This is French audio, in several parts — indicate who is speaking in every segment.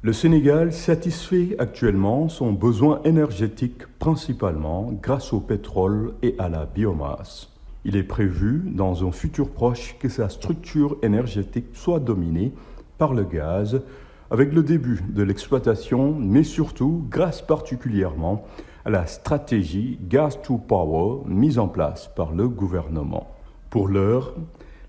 Speaker 1: Le Sénégal satisfait actuellement son besoin énergétique principalement grâce au pétrole et à la biomasse. Il est prévu, dans un futur proche, que sa structure énergétique soit dominée par le gaz, avec le début de l'exploitation, mais surtout grâce particulièrement à la stratégie Gas to Power mise en place par le gouvernement. Pour l'heure,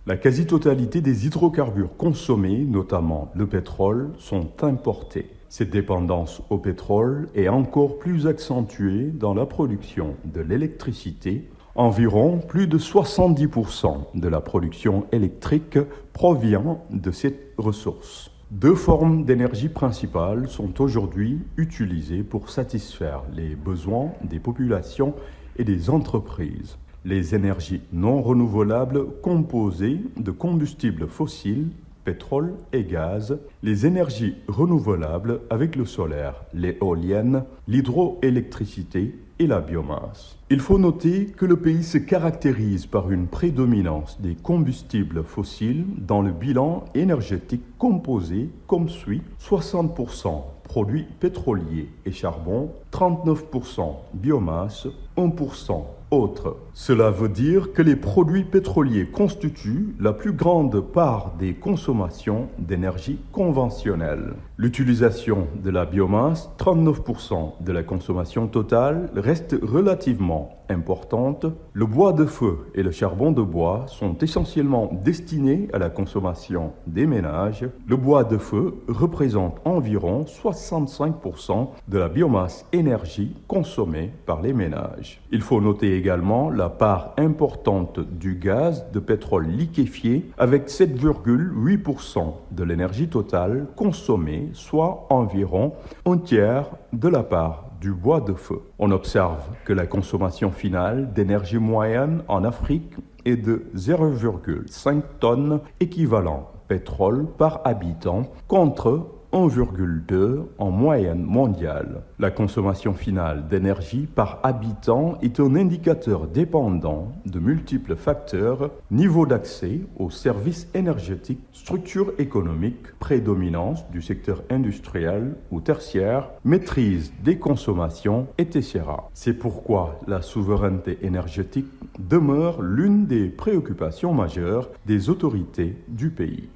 Speaker 1: la quasi-totalité des hydrocarbures consommés, notamment le pétrole, sont importés. Cette dépendance au pétrole est encore plus accentuée dans la production de l'électricité. Environ plus de 70% de la production électrique provient de cette ressource. Deux formes d'énergie principales sont aujourd'hui utilisées pour satisfaire les besoins des populations et des entreprises. Les énergies non renouvelables composées de combustibles fossiles, pétrole et gaz, les énergies renouvelables avec le solaire, l'éolienne, l'hydroélectricité et la biomasse. Il faut noter que le pays se caractérise par une prédominance des combustibles fossiles dans le bilan énergétique composé comme suit: 60% produits pétroliers et charbon, 39% biomasse, 1% autres. Cela veut dire que les produits pétroliers constituent la plus grande part des consommations d'énergie conventionnelle. L'utilisation de la biomasse, 39% de la consommation totale, reste relativement importante. Le bois de feu et le charbon de bois sont essentiellement destinés à la consommation des ménages. Le bois de feu représente environ 65% de la biomasse énergie consommée par les ménages. Il faut noter également la part importante du gaz de pétrole liquéfié avec 7,8% de l'énergie totale consommée, soit environ un tiers de la part du bois de feu. On observe que la consommation finale d'énergie moyenne en Afrique est de 0,5 tonnes équivalent pétrole par habitant contre 1,2 en moyenne mondiale. La consommation finale d'énergie par habitant est un indicateur dépendant de multiples facteurs: niveau d'accès aux services énergétiques, structure économique, prédominance du secteur industriel ou tertiaire, maîtrise des consommations, etc. C'est pourquoi la souveraineté énergétique demeure l'une des préoccupations majeures des autorités du pays.